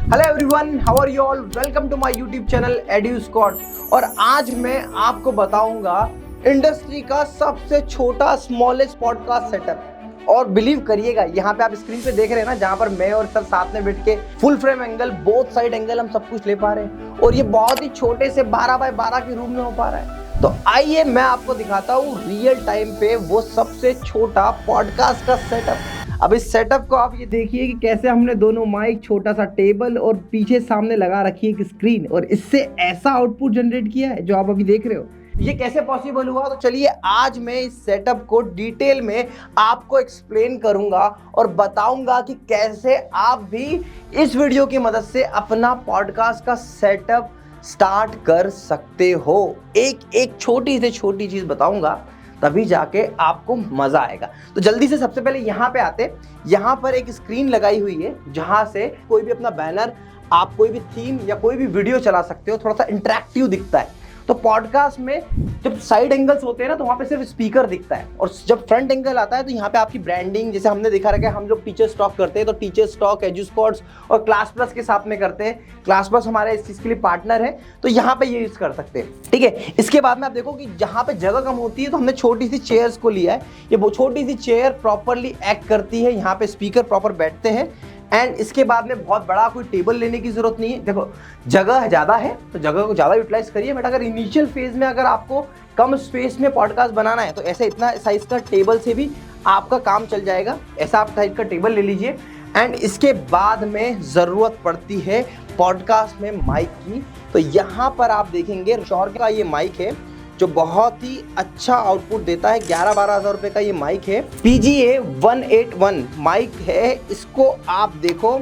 Hello everyone, how are you all? Welcome to my YouTube channel एड्यूस्कॉट। और आज मैं आपको बताऊंगा इंडस्ट्री का सबसे छोटा स्मॉलेस्ट पॉडकास्ट सेटअप। और बिलीव करिएगा, यहाँ पे आप स्क्रीन पे देख रहे हैं ना, जहाँ पर मैं और सर साथ में बैठ के full frame angle, both side angle हम सब कुछ ले पा रहे हैं। और ये बहुत ही छोटे से 12 बाय 12 के रूम में हो पा रहा है। तो आइए मैं आपको दिखाता हूँ रियल टाइम पे वो सबसे छोटा पॉडकास्ट का सेटअप। अब इस सेटअप को आप ये देखिए कि कैसे हमने दोनों माइक, छोटा सा टेबल और पीछे सामने लगा रखी है एक स्क्रीन, और इससे ऐसा आउटपुट जनरेट किया है जो आप अभी देख रहे हो। ये कैसे पॉसिबल हुआ? तो चलिए आज मैं इस सेटअप को डिटेल में आपको एक्सप्लेन करूंगा और बताऊंगा कि कैसे आप भी इस वीडियो की मदद से अपना पॉडकास्ट का सेटअप स्टार्ट कर सकते हो। एक एक छोटी से छोटी चीज बताऊंगा, तभी जाके आपको मजा आएगा। तो जल्दी से सबसे पहले यहाँ पे आते। यहाँ पर एक स्क्रीन लगाई हुई है जहाँ से कोई भी अपना बैनर, आप कोई भी थीम या कोई भी वीडियो चला सकते हो। थोड़ा सा इंटरेक्टिव दिखता है। तो पॉडकास्ट में जब साइड एंगल्स होते हैं ना, तो वहाँ पे सिर्फ स्पीकर दिखता है, और जब फ्रंट एंगल आता है तो यहाँ पे आपकी ब्रांडिंग, जैसे हमने देखा रखा है, हम लोग टीचर स्टॉक करते हैं तो टीचर स्टॉक, एड्यूस्कॉट्स और क्लास प्लस के साथ में करते हैं। क्लास प्लस हमारे इस चीज़ के लिए पार्टनर है, तो यहाँ पे ये यूज़ कर सकते हैं। ठीक है, इसके बाद में आप देखो कि जहाँ पे जगह कम होती है तो हमने छोटी सी चेयर्स को लिया है। ये वो छोटी सी चेयर प्रॉपरली एक्ट करती है, यहाँ पे स्पीकर प्रॉपर बैठते हैं। एंड इसके बाद में बहुत बड़ा कोई टेबल लेने की जरूरत नहीं है। देखो जगह ज़्यादा है तो जगह को ज़्यादा यूटिलाइज करिए, बट अगर इनिशियल फेज में अगर आपको कम स्पेस में पॉडकास्ट बनाना है तो ऐसे इतना साइज का टेबल से भी आपका काम चल जाएगा। ऐसा आप साइज का टेबल ले लीजिए। एंड इसके बाद में ज़रूरत पड़ती है पॉडकास्ट में माइक की। तो यहाँ पर आप देखेंगे शॉर का ये माइक है जो बहुत ही अच्छा आउटपुट देता है। 11-12 हज़ार रुपये का ये माइक है। PGA 181 माइक है। इसको आप देखो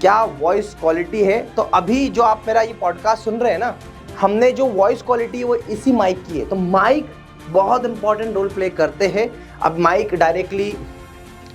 क्या वॉइस क्वालिटी है। तो अभी जो आप मेरा ये पॉडकास्ट सुन रहे हैं ना, हमने जो वॉइस क्वालिटी है वो इसी माइक की है। तो माइक बहुत इंपॉर्टेंट रोल प्ले करते हैं। अब माइक डायरेक्टली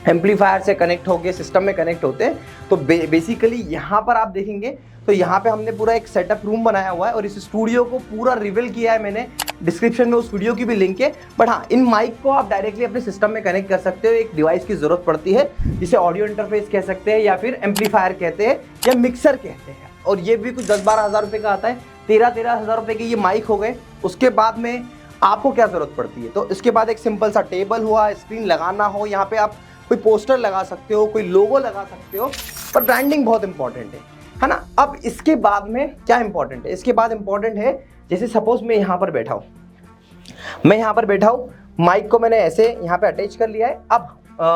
एम्पलीफायर से कनेक्ट होकर सिस्टम में कनेक्ट होते हैं। तो बेसिकली यहाँ पर आप देखेंगे तो यहाँ पे हमने पूरा एक सेटअप रूम बनाया हुआ है और इस स्टूडियो को पूरा रिवील किया है मैंने। डिस्क्रिप्शन में उस वीडियो की भी लिंक है। बट हाँ, इन माइक को आप डायरेक्टली अपने सिस्टम में कनेक्ट कर सकते हो। एक डिवाइस की ज़रूरत पड़ती है जिसे ऑडियो इंटरफेस कह सकते हैं, या फिर एम्पलीफायर कहते हैं, या मिक्सर कहते हैं। और ये भी कुछ 10-12 हज़ार रुपये का आता है। 13-13 हज़ार रुपये के ये माइक हो गए। उसके बाद में आपको क्या ज़रूरत पड़ती है? तो इसके बाद एक सिंपल सा टेबल हुआ, स्क्रीन लगाना हो, यहाँ पे आप कोई पोस्टर लगा सकते हो, कोई लोगो लगा सकते हो, पर ब्रांडिंग बहुत इंपॉर्टेंट है ना। अब इसके बाद में क्या इंपॉर्टेंट है? इसके बाद इंपॉर्टेंट है, जैसे सपोज मैं यहाँ पर बैठा हूँ, माइक को मैंने ऐसे यहाँ पे अटैच कर लिया है। अब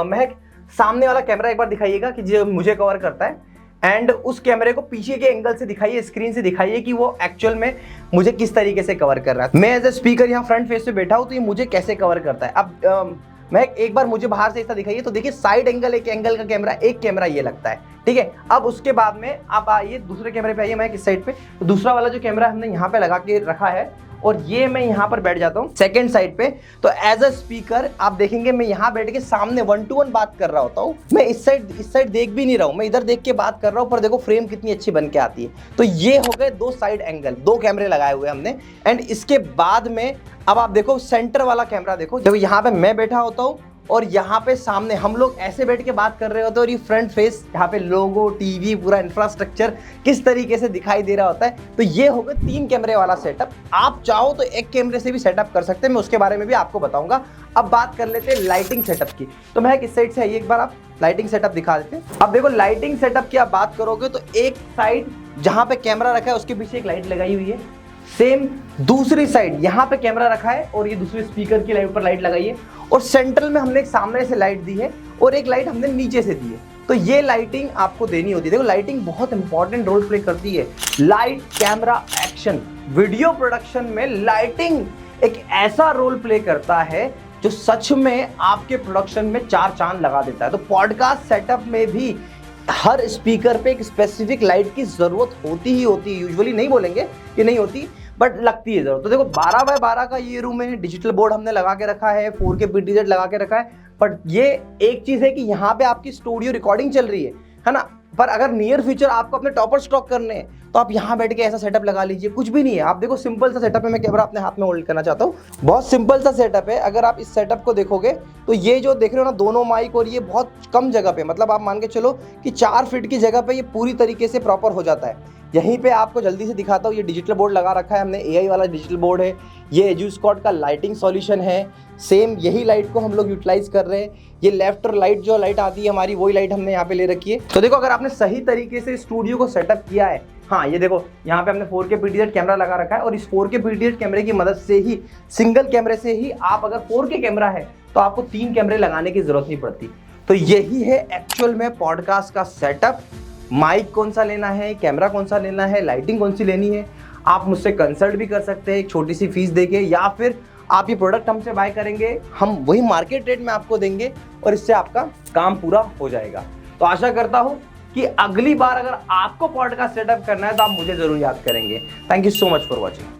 महक, सामने वाला कैमरा एक बार दिखाइएगा कि जो मुझे कवर करता है, एंड उस कैमरे को पीछे के एंगल से दिखाइए, स्क्रीन से दिखाइए कि वो एक्चुअल में मुझे किस तरीके से कवर कर रहा है। मैं एज ए स्पीकर यहाँ फ्रंट फेस पे बैठा हूँ तो ये मुझे कैसे कवर करता है। अब मैं एक बार मुझे बाहर से ऐसा दिखाइए तो देखिए साइड एंगल, एक एंगल का कैमरा, एक कैमरा ये लगता है। ठीक है, अब उसके बाद में आप आइए दूसरे कैमरे पे आइए, मैं किस साइड पे, तो दूसरा वाला जो कैमरा हमने यहाँ पे लगा के रखा है, और ये मैं यहाँ पर बैठ जाता हूँ सेकंड साइड पे। तो एज अ स्पीकर आप देखेंगे मैं यहाँ बैठ के सामने 1-to-1 बात कर रहा होता हूँ। मैं इस साइड देख भी नहीं रहा हूँ, मैं इधर देख के बात कर रहा हूँ, पर देखो फ्रेम कितनी अच्छी बन के आती है। तो ये हो गए 2 साइड एंगल, 2 कैमरे लगाए हुए हमने। एंड इसके बाद में अब आप देखो सेंटर वाला कैमरा देखो, जब यहाँ पे मैं बैठा होता हूँ और यहाँ पे सामने हम लोग ऐसे बैठ के बात कर रहे होते हैं, और ये फ्रंट फेस, यहाँ पे लोगो, टीवी, पूरा इंफ्रास्ट्रक्चर किस तरीके से दिखाई दे रहा होता है। तो ये हो गया 3 कैमरे वाला सेटअप। आप चाहो तो 1 कैमरे से भी सेटअप कर सकते हैं, मैं उसके बारे में भी आपको बताऊंगा। अब बात कर लेते हैं लाइटिंग सेटअप की। तो मैं किस साइड से आइए, एक बार आप लाइटिंग सेटअप दिखा देते हैं। अब देखो लाइटिंग सेटअप की आप बात करोगे तो एक साइड जहाँ पे कैमरा रखा है उसके पीछे एक लाइट लगाई हुई है। सेम दूसरी साइड यहाँ पे कैमरा रखा है और ये दूसरे स्पीकर की लाइट पर लाइट लगाई है, और सेंट्रल में हमने एक सामने से लाइट दी है और एक लाइट हमने नीचे से दी है। तो ये लाइटिंग आपको देनी होती है। देखो लाइटिंग बहुत इंपॉर्टेंट रोल प्ले करती है। Light, camera, action, video production में लाइटिंग एक ऐसा रोल प्ले करता है जो सच में आपके प्रोडक्शन में 4 चांद लगा देता है। तो पॉडकास्ट सेटअप में भी हर स्पीकर पे एक स्पेसिफिक लाइट की जरूरत होती ही होती है। यूजुअली नहीं बोलेंगे कि नहीं होती, बट लगती है जरूरत। तो देखो 12 बाय 12 का ये रूम है, डिजिटल बोर्ड हमने लगा के रखा है, 4K PTZ लगा के रखा है। बट ये एक चीज है कि यहाँ पे आपकी स्टूडियो रिकॉर्डिंग चल रही है ना। पर अगर नियर फ्यूचर आपको अपने टॉपर स्टॉक करने हैं तो आप यहाँ बैठ के ऐसा सेटअप लगा लीजिए, कुछ भी नहीं है। आप देखो सिंपल सा सेटअप है, मैं कैमरा अपने हाथ में होल्ड करना चाहता हूँ, बहुत सिंपल सा सेटअप है। अगर आप इस सेटअप को देखोगे तो ये जो देख रहे हो ना दोनों माइक, और ये बहुत कम जगह पे, मतलब आप मान के चलो कि 4 फीट की जगह पे ये पूरी तरीके से प्रॉपर हो जाता है। यहीं पे आपको जल्दी से दिखाता हूँ, ये डिजिटल बोर्ड लगा रखा है हमने, एआई वाला डिजिटल बोर्ड है। ये एड्यूस्कॉर्ट का लाइटिंग सॉल्यूशन है, सेम यही लाइट को हम लोग यूटिलाइज कर रहे हैं। ये लेफ्ट और लाइट जो लाइट आती है हमारी, वही लाइट हमने यहाँ पे ले रखी है। तो देखो अगर आपने सही तरीके से स्टूडियो को सेटअप किया है, हाँ ये देखो यहाँ पे हमने 4K PTZ कैमरा लगा रखा है, और इस 4K PTZ कैमरे की मदद से ही, सिंगल कैमरे से ही, आप अगर 4K कैमरा है तो आपको 3 कैमरे लगाने की जरूरत नहीं पड़ती। तो यही है एक्चुअल में पॉडकास्ट का सेटअप। माइक कौन सा लेना है, कैमरा कौन सा लेना है, लाइटिंग कौन सी लेनी है, आप मुझसे कंसल्ट भी कर सकते हैं एक छोटी सी फीस देके, या फिर आप ये प्रोडक्ट हमसे बाय करेंगे, हम वही मार्केट रेट में आपको देंगे और इससे आपका काम पूरा हो जाएगा। तो आशा करता हूं कि अगली बार अगर आपको पॉडकास्ट सेटअप करना है तो आप मुझे जरूर याद करेंगे। Thank you so much for watching.